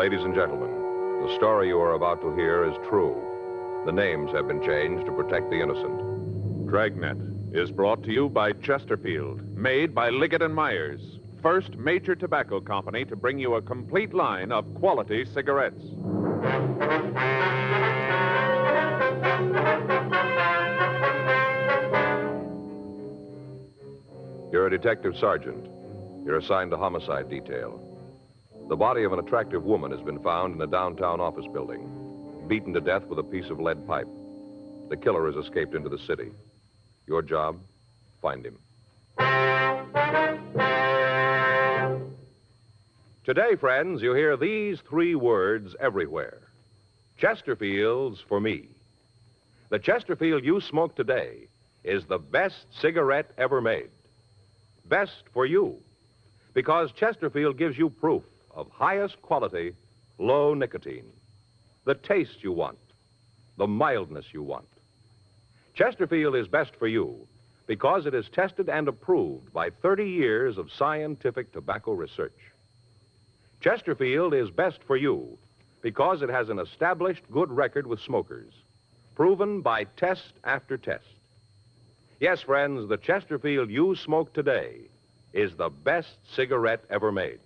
Ladies and gentlemen, the story you are about to hear is true. The names have been changed to protect the innocent. Dragnet is brought to you by Chesterfield, made by Liggett & Myers, first major tobacco company to bring you a complete line of quality cigarettes. You're a detective sergeant. You're assigned to homicide detail. The body of an attractive woman has been found in a downtown office building, beaten to death with a piece of lead pipe. The killer has escaped into the city. Your job, find him. Today, friends, you hear these three words everywhere. Chesterfield's for me. The Chesterfield you smoke today is the best cigarette ever made. Best for you, because Chesterfield gives you proof of highest quality, low nicotine. The taste you want, the mildness you want. Chesterfield is best for you because it is tested and approved by 30 years of scientific tobacco research. Chesterfield is best for you because it has an established good record with smokers, proven by test after test. Yes, friends, the Chesterfield you smoke today is the best cigarette ever made.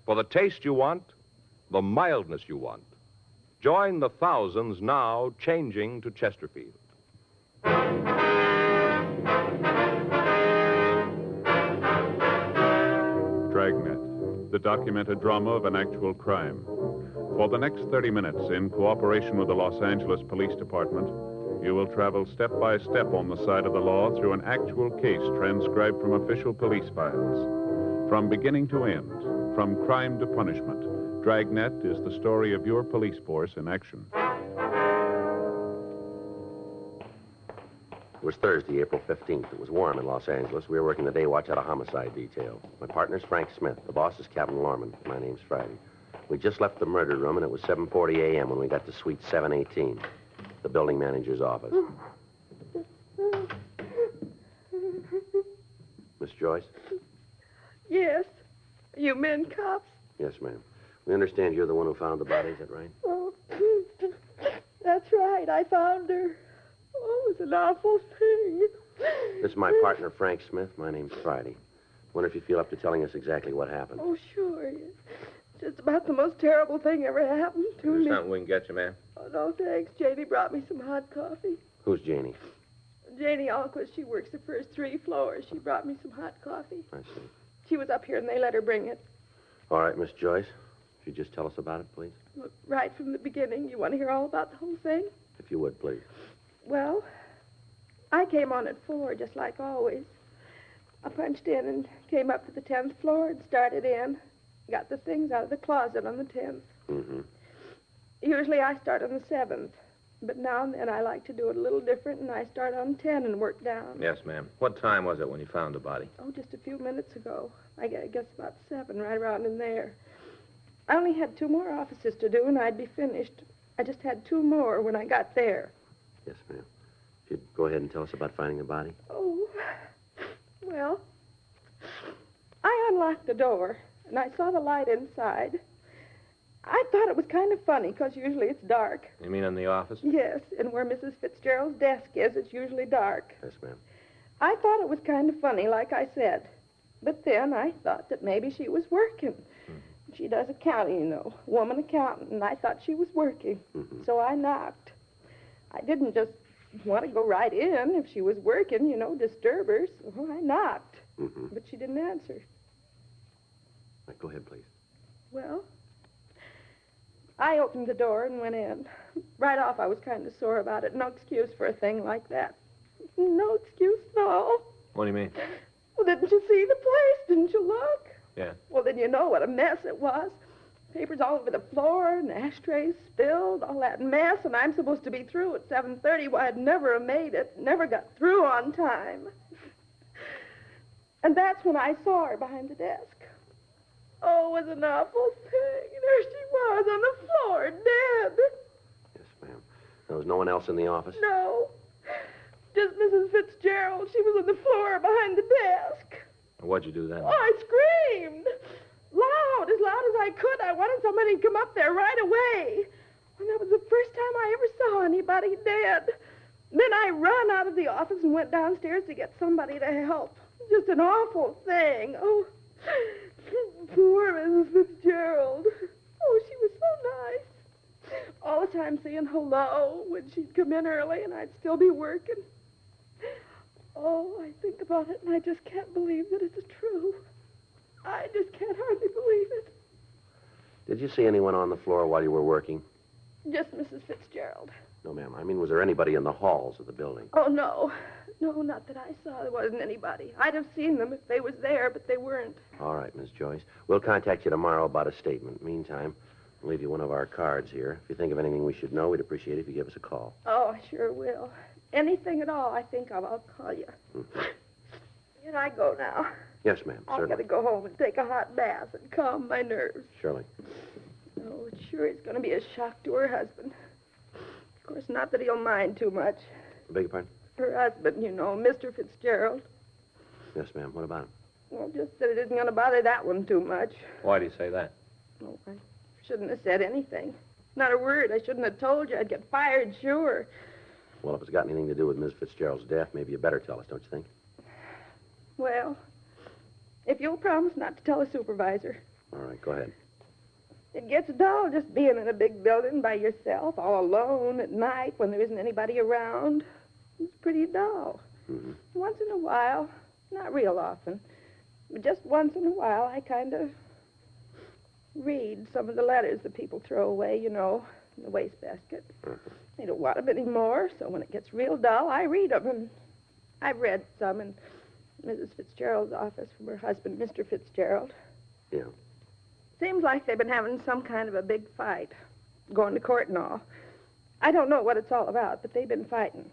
For the taste you want, the mildness you want, join the thousands now changing to Chesterfield. Dragnet, the documented drama of an actual crime. For the next 30 minutes, in cooperation with the Los Angeles Police Department, you will travel step by step on the side of the law through an actual case transcribed from official police files. From beginning to end, from crime to punishment, Dragnet is the story of your police force in action. It was Thursday, April 15th. It was warm in Los Angeles. We were working the day watch at a homicide detail. My partner's Frank Smith. The boss is Captain Lorman. My name's Friday. We just left the murder room, and it was 7:40 a.m. when we got to suite 718, the building manager's office. Miss Joyce? Yes. You men cops? Yes, ma'am. We understand you're the one who found the body, is that right? Oh, that's right. I found her. Oh, it was an awful thing. This is my partner, Frank Smith. My name's Friday. Wonder if you feel up to telling us exactly what happened. Oh, sure. It's just about the most terrible thing ever happened to me. Is there something we can get you, ma'am? Oh, no, thanks. Janie brought me some hot coffee. Who's Janie? Janie Alquist. She works the first 3 floors. She brought me some hot coffee. I see. She was up here, and they let her bring it. All right, Miss Joyce. If you just tell us about it, please. Look, right from the beginning. You want to hear all about the whole thing? If you would, please. Well, I came on at 4, just like always. I punched in and came up to the 10th floor and started in. Got the things out of the closet on the 10th. Mm-hmm. Usually I start on the 7th. But now and then I like to do it a little different, and I start on 10 and work down. Yes, ma'am. What time was it when you found the body? Oh, just a few minutes ago. I guess about 7, right around in there. I only had 2 more offices to do, and I'd be finished. I just had 2 more when I got there. Yes, ma'am. If you'd go ahead and tell us about finding the body. Oh, well, I unlocked the door, and I saw the light inside. I thought it was kind of funny, because usually it's dark. You mean in the office? Yes, and where Mrs. Fitzgerald's desk is, it's usually dark. Yes, ma'am. I thought it was kind of funny, like I said. But then I thought that maybe she was working. Mm-hmm. She does accounting, you know, woman accountant, and I thought she was working. Mm-hmm. So I knocked. I didn't just want to go right in if she was working, you know, disturb her. So I knocked. Mm-hmm. But she didn't answer. Right, go ahead, please. Well, I opened the door and went in. Right off, I was kind of sore about it. No excuse for a thing like that. No excuse at all. What do you mean? Well, didn't you see the place? Didn't you look? Yeah. Well, then you know what a mess it was. Papers all over the floor, and ashtrays spilled, all that mess, and I'm supposed to be through at 7:30. Well, I'd never have made it. Never got through on time. And that's when I saw her behind the desk. Oh, it was an awful thing. There she was on the floor, dead. Yes, ma'am. There was no one else in the office? No. Just Mrs. Fitzgerald. She was on the floor behind the desk. What'd you do then? Oh, I screamed. out as loud as I could. I wanted somebody to come up there right away. And that was the first time I ever saw anybody dead. Then I ran out of the office and went downstairs to get somebody to help. Just an awful thing. Oh, poor Mrs. Fitzgerald. Oh, she was so nice. All the time saying hello when she'd come in early and I'd still be working. Oh, I think about it and I just can't believe that it's true. I just can't hardly believe it. Did you see anyone on the floor while you were working? Just Mrs. Fitzgerald. No, ma'am. I mean, was there anybody in the halls of the building? Oh, no. No, not that I saw. There wasn't anybody. I'd have seen them if they was there, but they weren't. All right, Miss Joyce. We'll contact you tomorrow about a statement. Meantime, we'll leave you one of our cards here. If you think of anything we should know, we'd appreciate it if you give us a call. Oh, I sure will. Anything at all I think of, I'll call you. Mm-hmm. Can I go now? Yes, ma'am. I've Certainly. got to go home and take a hot bath and calm my nerves. Surely. Oh, it sure is going to be a shock to her husband. Of course, not that he'll mind too much. I beg your pardon? Her husband, you know, Mr. Fitzgerald. Yes, ma'am. What about him? Well, just that it isn't going to bother that one too much. Why do you say that? Oh, I shouldn't have said anything. Not a word. I shouldn't have told you. I'd get fired, sure. Well, if it's got anything to do with Miss Fitzgerald's death, maybe you better tell us, don't you think? Well, if you'll promise not to tell the supervisor. All right, go ahead. It gets dull just being in a big building by yourself, all alone at night when there isn't anybody around. It's pretty dull. Mm-hmm. Once in a while, not real often, but just once in a while, I kind of read some of the letters that people throw away, you know, in the wastebasket. Mm-hmm. They don't want them anymore, so when it gets real dull, I read them. And I've read some in Mrs. Fitzgerald's office from her husband, Mr. Fitzgerald. Yeah. Seems like they've been having some kind of a big fight, going to court and all. I don't know what it's all about, but they've been fighting.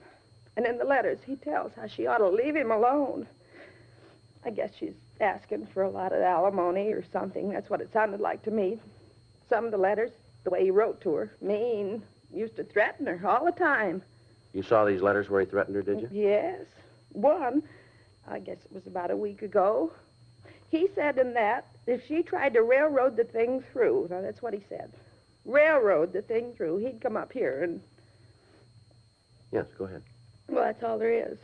And in the letters, he tells how she ought to leave him alone. I guess she's asking for a lot of alimony or something. That's what it sounded like to me. Some of the letters, the way he wrote to her, mean, used to threaten her all the time. You saw these letters where he threatened her, did you? Yes. One, I guess it was about a week ago. He said in that if she tried to railroad the thing through, now that's what he said, railroad the thing through, he'd come up here and... Yes, go ahead. Well, that's all there is.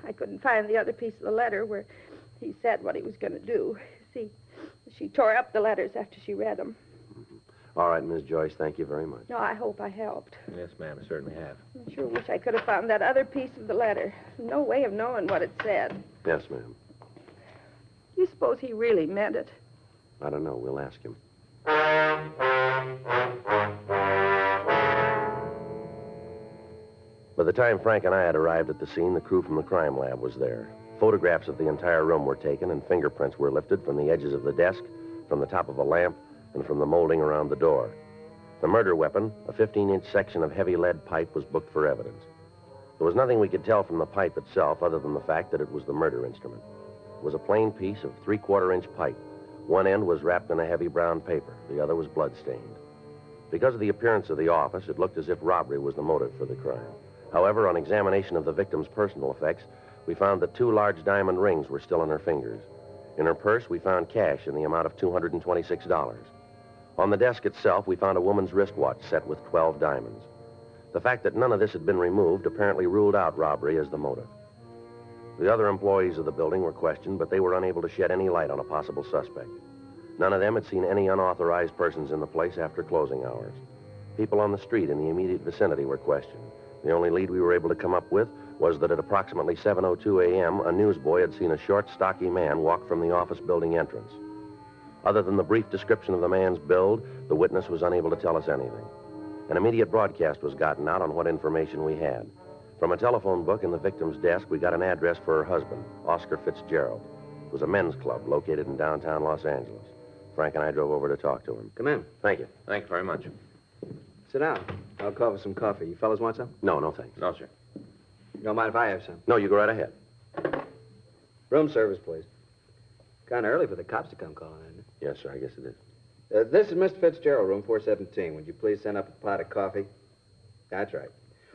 I couldn't find the other piece of the letter where he said what he was going to do. See, she tore up the letters after she read them. Mm-hmm. All right, Miss Joyce, thank you very much. No, I hope I helped. Yes, ma'am, I certainly have. I sure wish I could have found that other piece of the letter. No way of knowing what it said. Yes, ma'am. You suppose he really meant it? I don't know. We'll ask him. By the time Frank and I had arrived at the scene, the crew from the crime lab was there. Photographs of the entire room were taken, and fingerprints were lifted from the edges of the desk, from the top of a lamp, and from the molding around the door. The murder weapon, a 15-inch section of heavy lead pipe, was booked for evidence. There was nothing we could tell from the pipe itself other than the fact that it was the murder instrument. It was a plain piece of 3/4-inch pipe. One end was wrapped in a heavy brown paper. The other was blood-stained. Because of the appearance of the office, it looked as if robbery was the motive for the crime. However, on examination of the victim's personal effects, we found that 2 large diamond rings were still in her fingers. In her purse, we found cash in the amount of $226. On the desk itself, we found a woman's wristwatch set with 12 diamonds. The fact that none of this had been removed apparently ruled out robbery as the motive. The other employees of the building were questioned, but they were unable to shed any light on a possible suspect. None of them had seen any unauthorized persons in the place after closing hours. People on the street in the immediate vicinity were questioned. The only lead we were able to come up with was that at approximately 7:02 a.m., a newsboy had seen a short, stocky man walk from the office building entrance. Other than the brief description of the man's build, the witness was unable to tell us anything. An immediate broadcast was gotten out on what information we had. From a telephone book in the victim's desk, we got an address for her husband, Oscar Fitzgerald. It was a men's club located in downtown Los Angeles. Frank and I drove over to talk to him. Come in. Thank you. Thank you very much. Sit down. I'll call for some coffee. You fellas want some? No, no thanks. No, sir. You don't mind if I have some? No, you go right ahead. Room service, please. Kind of early for the cops to come calling, isn't it? Yes, sir, I guess it is. This is Mr. Fitzgerald, room 417. Would you please send up a pot of coffee? That's right.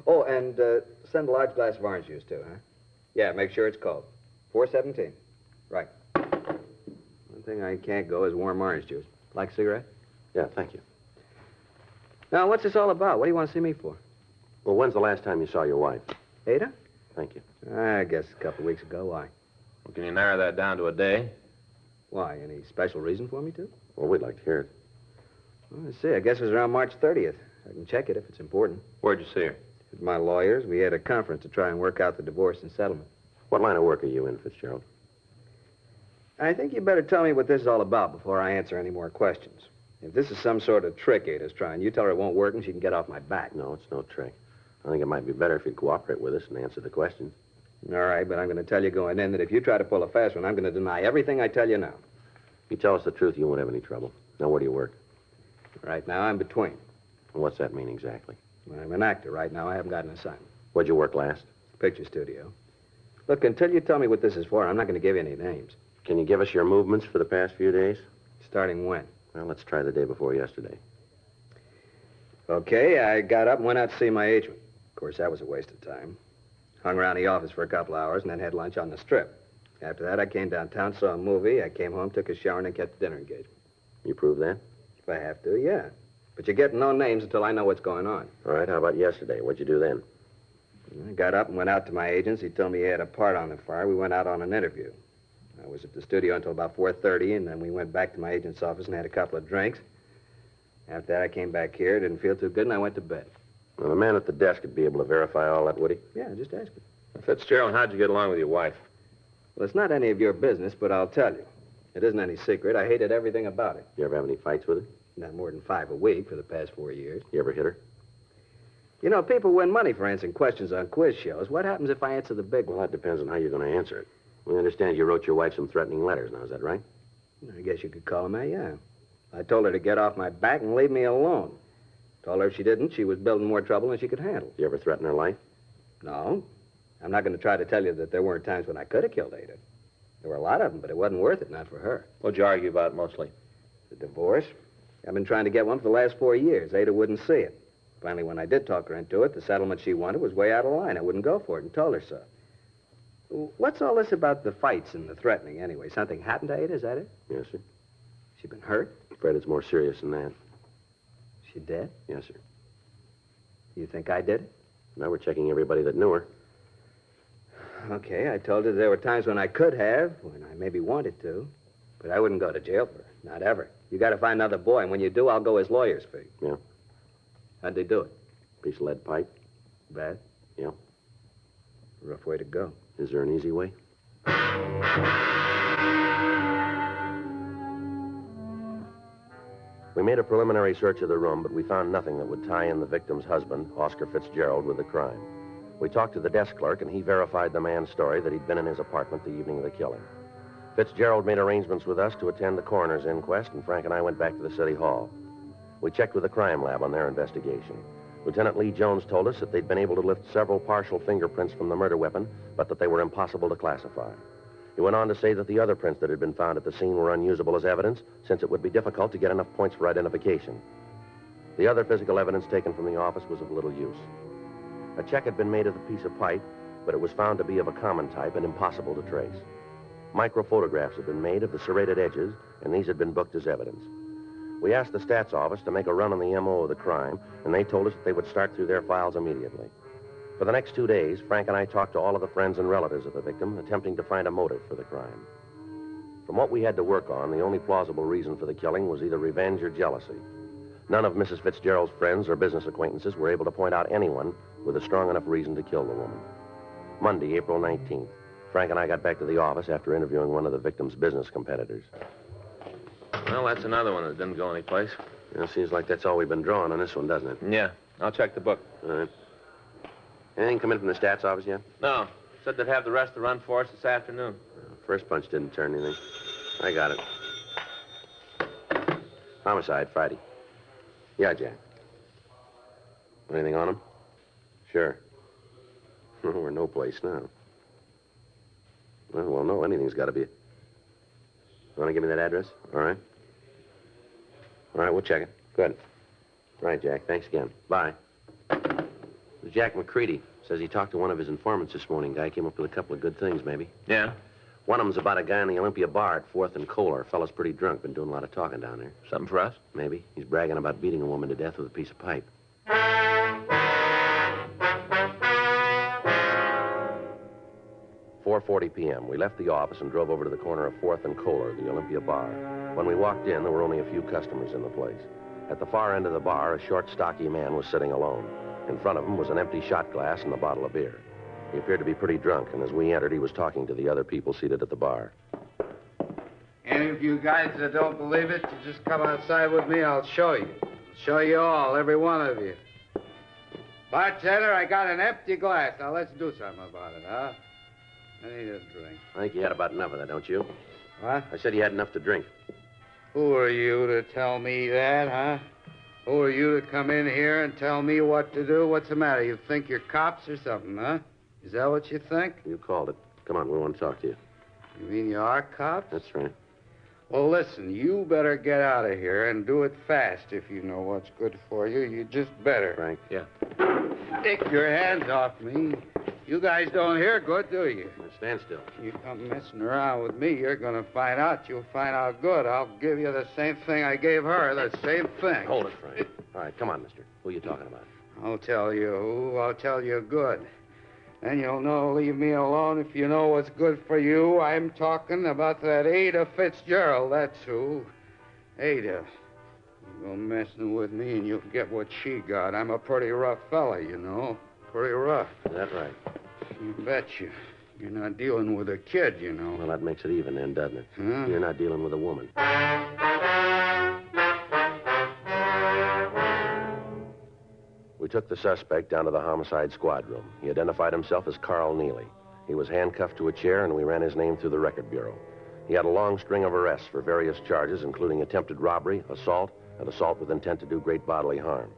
Oh, and send a large glass of orange juice, too, huh? Yeah, make sure it's cold. 417. Right. One thing I can't go is warm orange juice. Like a cigarette? Yeah, thank you. Now, what's this all about? What do you want to see me for? Well, when's the last time you saw your wife? Ada? Thank you. I guess a couple of weeks ago. Why? Well, can you narrow that down to a day? Why? Any special reason for me to? Well, we'd like to hear it. Well, let's see. I guess it was around March 30th. I can check it if it's important. Where'd you see her? With my lawyers, we had a conference to try and work out the divorce and settlement. What line of work are you in, Fitzgerald? I think you better tell me what this is all about before I answer any more questions. If this is some sort of trick Ada's trying, you tell her it won't work and she can get off my back. No, it's no trick. I think it might be better if you'd cooperate with us and answer the questions. All right, but I'm going to tell you going in that if you try to pull a fast one, I'm going to deny everything I tell you now. If you tell us the truth, you won't have any trouble. Now, where do you work? Right now, I'm between. What's that mean exactly? I'm an actor. Right now, I haven't got an assignment. Where'd you work last? Picture studio. Look, until you tell me what this is for, I'm not going to give you any names. Can you give us your movements for the past few days? Starting when? Well, let's try the day before yesterday. Okay, I got up and went out to see my agent. Of course, that was a waste of time. Hung around the office for a couple hours and then had lunch on the Strip. After that, I came downtown, saw a movie. I came home, took a shower, and then kept the dinner engagement. You prove that? If I have to, yeah. But you're getting no names until I know what's going on. All right, how about yesterday? What'd you do then? I got up and went out to my agent's. He told me he had a part on the fire. We went out on an interview. I was at the studio until about 4:30, and then we went back to my agent's office and had a couple of drinks. After that, I came back here, didn't feel too good, and I went to bed. Well, the man at the desk would be able to verify all that, would he? Yeah, just ask him. Fitzgerald, how'd you get along with your wife? Well, it's not any of your business, but I'll tell you. It isn't any secret. I hated everything about it. You ever have any fights with her? Not more than 5 a week for the past 4 years. You ever hit her? You know, people win money for answering questions on quiz shows. What happens if I answer the big Well, one? that depends on how you're going to answer it. We understand you wrote your wife some threatening letters now, is that right? I guess you could call them that, yeah. I told her to get off my back and leave me alone. Told her if she didn't, she was building more trouble than she could handle. Did you ever threaten her life? No. I'm not going to try to tell you that there weren't times when I could have killed Ada. There were a lot of them, but it wasn't worth it, not for her. What'd you argue about mostly? The divorce. I've been trying to get one for the last 4 years. Ada wouldn't see it. Finally, when I did talk her into it, the settlement she wanted was way out of line. I wouldn't go for it and told her so. What's all this about the fights and the threatening, anyway? Something happened to Ada, is that it? Yes, sir. She been hurt? I'm afraid it's more serious than that. She dead? Yes, sir. You think I did it? Now we're checking everybody that knew her. Okay, I told her there were times when I could have, when I maybe wanted to. But I wouldn't go to jail for her. Not ever. You got to find another boy, and when you do, I'll go his lawyer's fee. Yeah. How'd they do it? Piece of lead pipe. Bad? Yeah. Rough way to go. Is there an easy way? We made a preliminary search of the room, but we found nothing that would tie in the victim's husband, Oscar Fitzgerald, with the crime. We talked to the desk clerk, and he verified the man's story that he'd been in his apartment the evening of the killing. Fitzgerald made arrangements with us to attend the coroner's inquest, and Frank and I went back to the city hall. We checked with the crime lab on their investigation. Lieutenant Lee Jones told us that they'd been able to lift several partial fingerprints from the murder weapon, but that they were impossible to classify. He went on to say that the other prints that had been found at the scene were unusable as evidence, since it would be difficult to get enough points for identification. The other physical evidence taken from the office was of little use. A check had been made of the piece of pipe, but it was found to be of a common type and impossible to trace. Microphotographs had been made of the serrated edges, and these had been booked as evidence. We asked the stats office to make a run on the M.O. of the crime, and they told us that they would start through their files immediately. For the next 2 days, Frank and I talked to all of the friends and relatives of the victim, attempting to find a motive for the crime. From what we had to work on, the only plausible reason for the killing was either revenge or jealousy. None of Mrs. Fitzgerald's friends or business acquaintances were able to point out anyone with a strong enough reason to kill the woman. Monday, April 19th, Frank and I got back to the office after interviewing one of the victim's business competitors. Well, that's another one that didn't go anyplace. Well, seems like that's all we've been drawing on this one, doesn't it? Yeah. I'll check the book. All right. Anything come in from the stats office yet? No. Said they'd have the rest of the run for us this afternoon. First punch didn't turn anything. I got it. Homicide, Friday. Yeah, Jack. Anything on him? Sure. We're no place now. Well, no, anything's got to be. You want to give me that address? All right. All right, we'll check it. Good. All right, Jack. Thanks again. Bye. Jack McCready says he talked to one of his informants this morning. Guy came up with a couple of good things, maybe. Yeah? One of them's about a guy in the Olympia bar at 4th and Kohler. Fella's pretty drunk. Been doing a lot of talking down there. Something for us? Maybe. He's bragging about beating a woman to death with a piece of pipe. 4:40 p.m. We left the office and drove over to the corner of 4th and Kohler, the Olympia bar. When we walked in, there were only a few customers in the place. At the far end of the bar, a short, stocky man was sitting alone. In front of him was an empty shot glass and a bottle of beer. He appeared to be pretty drunk, and as we entered, he was talking to the other people seated at the bar. Any of you guys that don't believe it, you just come outside with me, I'll show you. Show you all, every one of you. Bartender, I got an empty glass. Now, let's do something about it, huh? I need a drink. I think you had about enough of that, don't you? What? I said you had enough to drink. Who are you to tell me that, huh? Who are you to come in here and tell me what to do? What's the matter? You think you're cops or something, huh? Is that what you think? You called it. Come on, we want to talk to you. You mean you are cops? That's right. Well, listen, you better get out of here and do it fast if you know what's good for you. You just better. Frank? Yeah. Take your hands off me. You guys don't hear good, do you? Stand still. You come messing around with me, you're going to find out. You'll find out good. I'll give you the same thing I gave her, the same thing. Hold it, Frank. All right, come on, mister. Who are you talking about? I'll tell you who. I'll tell you good. Then you'll know, leave me alone if you know what's good for you. I'm talking about that Ada Fitzgerald, that's who. Ada. You go messing with me and you'll get what she got. I'm a pretty rough fella, you know. Pretty rough. Is that right? You betcha. You're not dealing with a kid, you know. Well, that makes it even then, doesn't it? Huh? You're not dealing with a woman. We took the suspect down to the homicide squad room. He identified himself as Carl Neely. He was handcuffed to a chair, and we ran his name through the record bureau. He had a long string of arrests for various charges, including attempted robbery, assault, and assault with intent to do great bodily harm.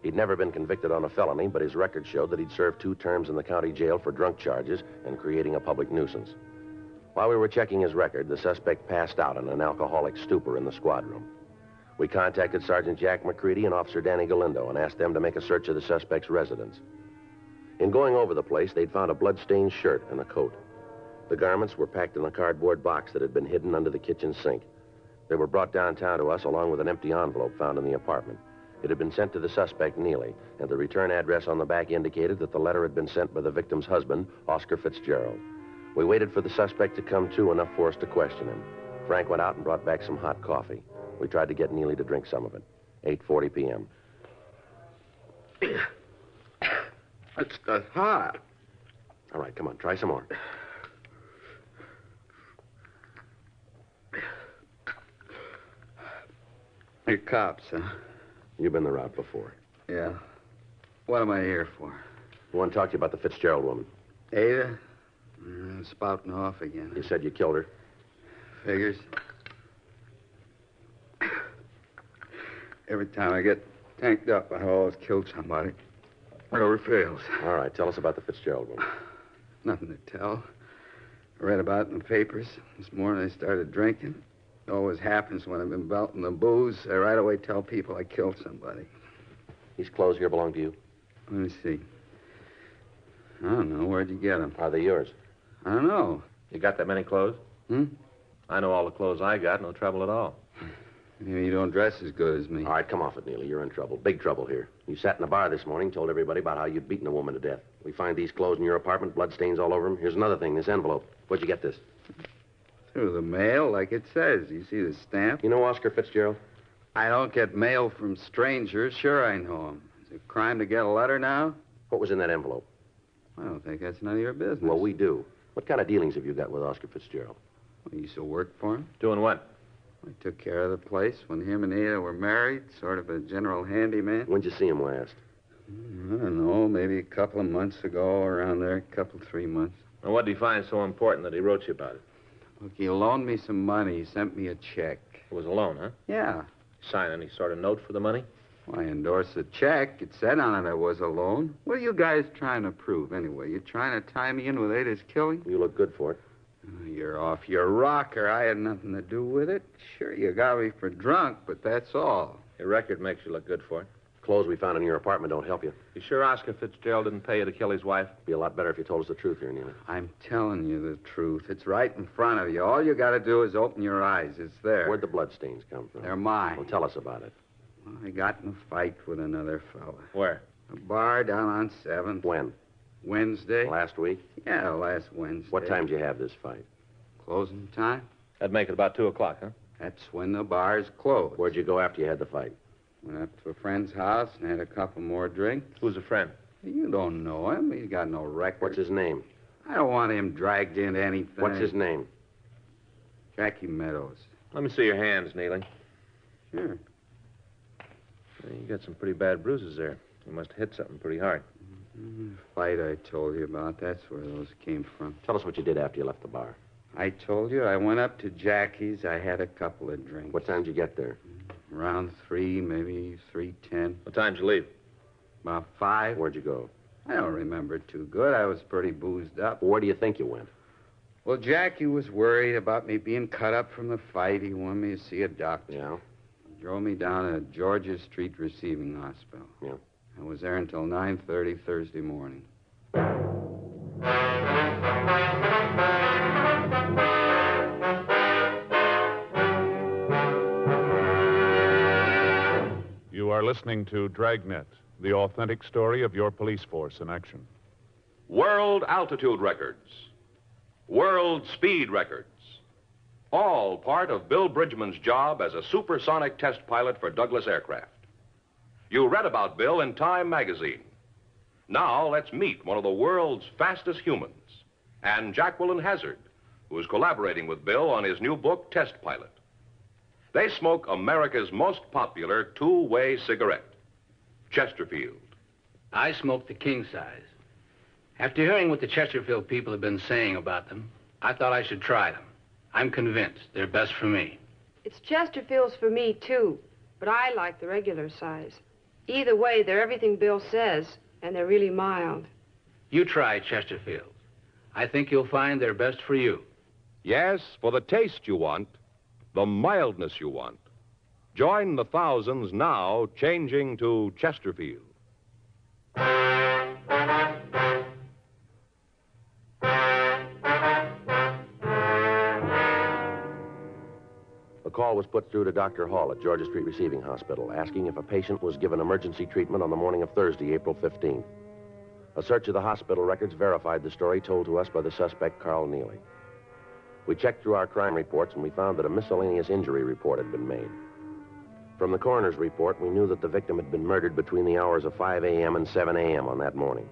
He'd never been convicted on a felony, but his record showed that he'd served 2 terms in the county jail for drunk charges and creating a public nuisance. While we were checking his record, the suspect passed out in an alcoholic stupor in the squad room. We contacted Sergeant Jack McCready and Officer Danny Galindo and asked them to make a search of the suspect's residence. In going over the place, they'd found a blood-stained shirt and a coat. The garments were packed in a cardboard box that had been hidden under the kitchen sink. They were brought downtown to us along with an empty envelope found in the apartment. It had been sent to the suspect, Neely, and the return address on the back indicated that the letter had been sent by the victim's husband, Oscar Fitzgerald. We waited for the suspect to come to enough for us to question him. Frank went out and brought back some hot coffee. We tried to get Neely to drink some of it. 8:40 p.m. It's hot. All right, come on, try some more. You're cops, huh? You've been the route before. Yeah. What am I here for? I want to talk to you about the Fitzgerald woman. Ada? Spouting off again. You said you killed her. Figures. Every time I get tanked up, I always kill somebody. It never fails. All right, tell us about the Fitzgerald woman. Nothing to tell. I read about it in the papers. This morning I started drinking. It always happens when I've been belting the booze. I right away tell people I killed somebody. These clothes here belong to you? Let me see. I don't know. Where'd you get them? Are they yours? I don't know. You got that many clothes? I know all the clothes I got. No trouble at all. Maybe you don't dress as good as me. All right, come off it, Neely. You're in trouble. Big trouble here. You sat in the bar this morning, told everybody about how you'd beaten a woman to death. We find these clothes in your apartment, bloodstains all over them. Here's another thing, this envelope. Where'd you get this? Through the mail, like it says. You see the stamp? You know Oscar Fitzgerald? I don't get mail from strangers. Sure I know him. Is it a crime to get a letter now? What was in that envelope? I don't think that's none of your business. Well, we do. What kind of dealings have you got with Oscar Fitzgerald? Well, you still work for him? Doing what? I took care of the place when him and Ada were married, sort of a general handyman. When'd you see him last? I don't know, maybe a couple of months ago, around there, 3 months. And what did he find so important that he wrote you about it? Look, he loaned me some money. He sent me a check. It was a loan, huh? Yeah. Sign any sort of note for the money? Well, I endorsed the check. It said on it I was a loan. What are you guys trying to prove, anyway? You trying to tie me in with Ada's killing? You look good for it. Oh, you're off your rocker. I had nothing to do with it. Sure, you got me for drunk, but that's all. Your record makes you look good for it. Clothes we found in your apartment don't help you. You sure Oscar Fitzgerald didn't pay you to kill his wife? Be a lot better if you told us the truth here, Neely. I'm telling you the truth. It's right in front of you. All you got to do is open your eyes. It's there. Where'd the bloodstains come from? They're mine. Well, tell us about it. Well, I got in a fight with another fella. Where? A bar down on 7th. When? Wednesday. Last week? Yeah, last Wednesday. What time did you have this fight? Closing time? That'd make it about 2 o'clock, huh? That's when the bar's closed. Where'd you go after you had the fight? Went up to a friend's house and had a couple more drinks. Who's a friend? You don't know him. He's got no record. What's his name? I don't want him dragged into anything. What's his name? Jackie Meadows. Let me see your hands, Neely. Sure. You got some pretty bad bruises there. You must have hit something pretty hard. The fight I told you about, that's where those came from. Tell us what you did after you left the bar. I told you I went up to Jackie's. I had a couple of drinks. What time did you get there? Around 3, maybe 3:10. What time did you leave? About 5. Where'd you go? I don't remember too good. I was pretty boozed up. Where do you think you went? Well, Jackie was worried about me being cut up from the fight. He wanted me to see a doctor. Yeah? Drove me down to Georgia Street Receiving Hospital. Yeah. I was there until 9:30 Thursday morning. You are listening to Dragnet, the authentic story of your police force in action. World altitude records, world speed records, all part of Bill Bridgman's job as a supersonic test pilot for Douglas Aircraft. You read about Bill in Time magazine. Now let's meet one of the world's fastest humans, and Jacqueline Hazard, who is collaborating with Bill on his new book, Test Pilot. They smoke America's most popular two-way cigarette, Chesterfield. I smoke the king size. After hearing what the Chesterfield people have been saying about them, I thought I should try them. I'm convinced they're best for me. It's Chesterfields for me, too, but I like the regular size. Either way, they're everything Bill says, and they're really mild. You try Chesterfields. I think you'll find they're best for you. Yes, for the taste you want, the mildness you want. Join the thousands now changing to Chesterfield. A call was put through to Dr. Hall at Georgia Street Receiving Hospital, asking if a patient was given emergency treatment on the morning of Thursday, April 15th. A search of the hospital records verified the story told to us by the suspect, Carl Neely. We checked through our crime reports, and we found that a miscellaneous injury report had been made. From the coroner's report, we knew that the victim had been murdered between the hours of 5 a.m. and 7 a.m. on that morning.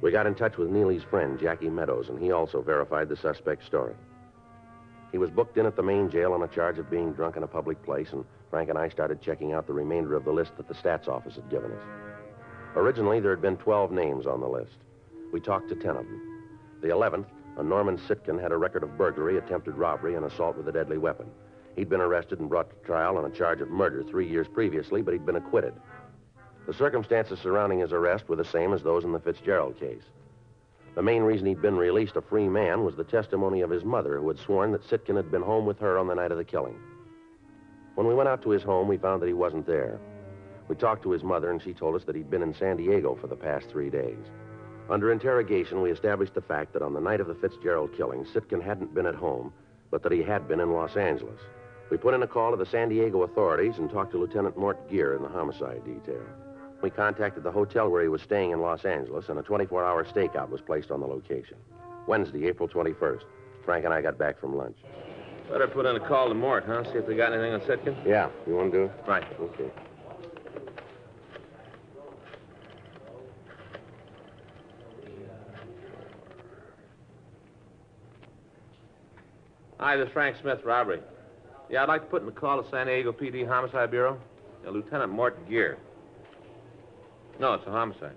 We got in touch with Neely's friend, Jackie Meadows, and he also verified the suspect's story. He was booked in at the main jail on a charge of being drunk in a public place, and Frank and I started checking out the remainder of the list that the stats office had given us. Originally, there had been 12 names on the list. We talked to 10 of them. The 11th, a Norman Sitkin, had a record of burglary, attempted robbery, and assault with a deadly weapon. He'd been arrested and brought to trial on a charge of murder 3 years previously, but he'd been acquitted. The circumstances surrounding his arrest were the same as those in the Fitzgerald case. The main reason he'd been released a free man was the testimony of his mother, who had sworn that Sitkin had been home with her on the night of the killing. When we went out to his home, we found that he wasn't there. We talked to his mother, and she told us that he'd been in San Diego for the past 3 days. Under interrogation, we established the fact that on the night of the Fitzgerald killing, Sitkin hadn't been at home, but that he had been in Los Angeles. We put in a call to the San Diego authorities and talked to Lieutenant Mort Gear in the homicide detail. We contacted the hotel where he was staying in Los Angeles, and a 24-hour stakeout was placed on the location. Wednesday, April 21st. Frank and I got back from lunch. Better put in a call to Mort, huh? See if they got anything on Sitkin? Yeah. You want to do it? Right. Okay. Hi, this is Frank Smith, robbery. Yeah, I'd like to put in a call to San Diego PD Homicide Bureau. Yeah, Lieutenant Mort Gear. No, it's a homicide.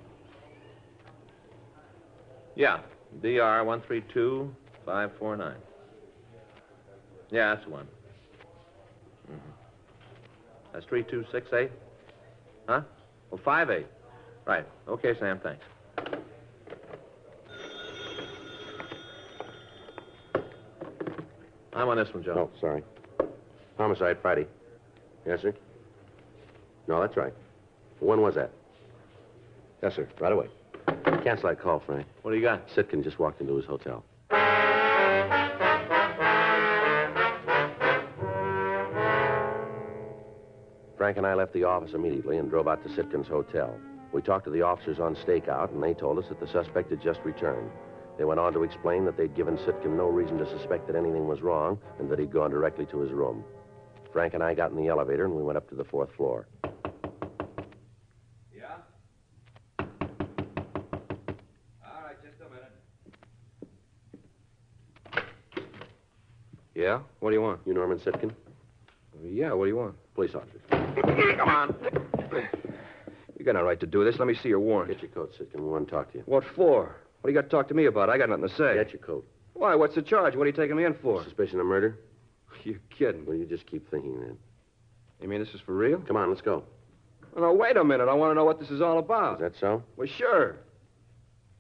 Yeah, DR 132549. Yeah, that's the one. Mm-hmm. That's 3268? Huh? Well, 58. Right. Okay, Sam, thanks. I'm on this one, Joe. Oh, sorry. Homicide, Friday. Yes, sir? No, that's right. When was that? Yes, sir. Right away. Cancel that call, Frank. What do you got? Sitkin just walked into his hotel. Frank and I left the office immediately and drove out to Sitkin's hotel. We talked to the officers on stakeout, and they told us that the suspect had just returned. They went on to explain that they'd given Sitkin no reason to suspect that anything was wrong and that he'd gone directly to his room. Frank and I got in the elevator, and we went up to the 4th floor. Yeah? All right, just a minute. Yeah? What do you want? You Norman Sitkin? Yeah, what do you want? Police officer. Come on. You got no right to do this. Let me see your warrant. Get your coat, Sitkin. We want to talk to you. What for? What do you got to talk to me about? I got nothing to say. Get your coat. Why? What's the charge? What are you taking me in for? Suspicion of murder? You're kidding. Well, you just keep thinking that. You mean this is for real? Come on, let's go. Well, no, wait a minute. I want to know what this is all about. Is that so? Well, sure.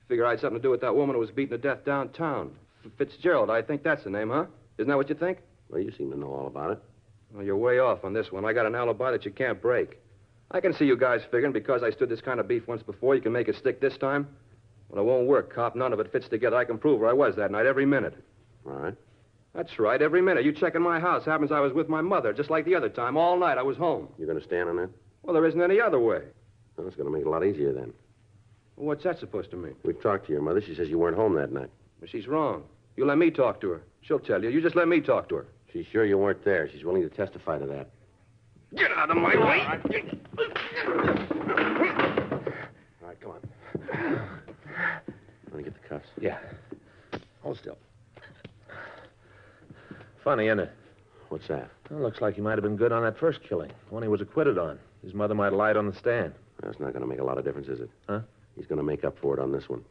Figure I had something to do with that woman who was beaten to death downtown. Fitzgerald, I think that's the name, huh? Isn't that what you think? Well, you seem to know all about it. Well, you're way off on this one. I got an alibi that you can't break. I can see you guys figuring because I stood this kind of beef once before, you can make it stick this time. Well, it won't work, cop. None of it fits together. I can prove where I was that night every minute. All right. That's right, every minute. You check in my house. Happens I was with my mother, just like the other time. All night I was home. You going to stand on that? Well, there isn't any other way. Well, it's going to make it a lot easier then. Well, what's that supposed to mean? We've talked to your mother. She says you weren't home that night. Well, she's wrong. You let me talk to her. She'll tell you. You just let me talk to her. She's sure you weren't there. She's willing to testify to that. Get out of my way! All right, come on. Want to get the cuffs? Yeah. Hold still. Funny, isn't it? What's that? Well, looks like he might have been good on that first killing, the one he was acquitted on. His mother might have lied on the stand. That's not going to make a lot of difference, is it? Huh? He's going to make up for it on this one.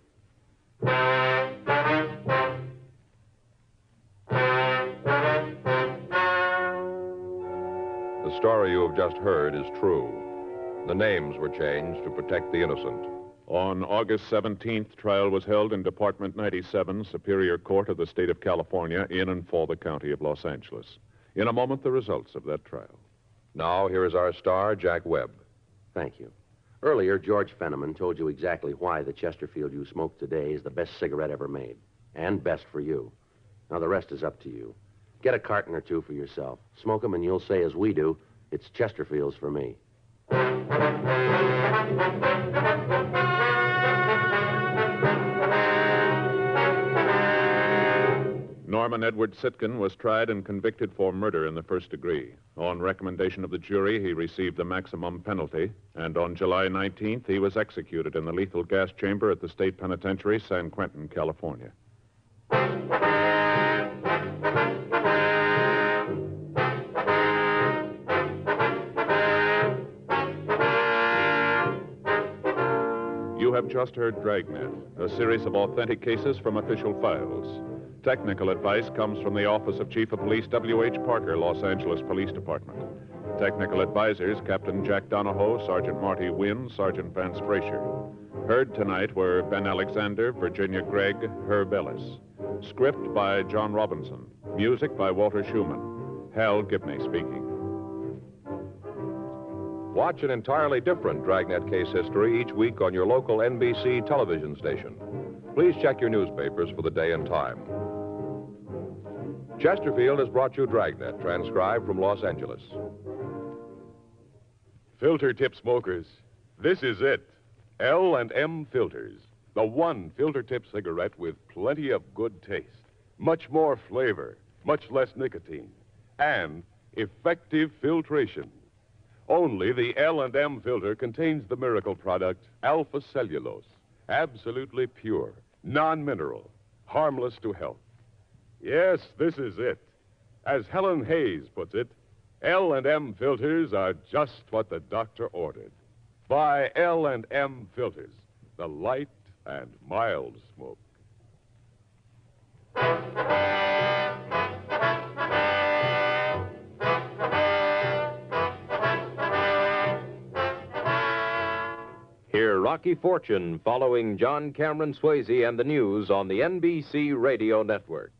The story you have just heard is true. The names were changed to protect the innocent. On August 17th, trial was held in Department 97, Superior Court of the State of California, in and for the County of Los Angeles. In a moment, the results of that trial. Now, here is our star, Jack Webb. Thank you. Earlier, George Fenneman told you exactly why the Chesterfield you smoke today is the best cigarette ever made. And best for you. Now, the rest is up to you. Get a carton or two for yourself. Smoke them and you'll say, as we do, it's Chesterfields for me. Norman Edward Sitkin was tried and convicted for murder in the first degree. On recommendation of the jury, he received the maximum penalty, and on July 19th, he was executed in the lethal gas chamber at the State Penitentiary, San Quentin, California. You have just heard Dragnet, a series of authentic cases from official files. Technical advice comes from the Office of Chief of Police W.H. Parker, Los Angeles Police Department. Technical advisors, Captain Jack Donahoe, Sergeant Marty Wynn, Sergeant Vance Frazier. Heard tonight were Ben Alexander, Virginia Gregg, Herb Ellis. Script by John Robinson. Music by Walter Schumann. Hal Gibney speaking. Watch an entirely different Dragnet case history each week on your local NBC television station. Please check your newspapers for the day and time. Chesterfield has brought you Dragnet, transcribed from Los Angeles. Filter tip smokers, this is it. L&M Filters. The one filter tip cigarette with plenty of good taste, much more flavor, much less nicotine, and effective filtration. Only the L&M filter contains the miracle product, alpha cellulose, absolutely pure, non-mineral, harmless to health. Yes, this is it. As Helen Hayes puts it, L&M filters are just what the doctor ordered. Buy L&M filters, the light and mild smoke. Hear Rocky Fortune following John Cameron Swayze and the news on the NBC Radio Network.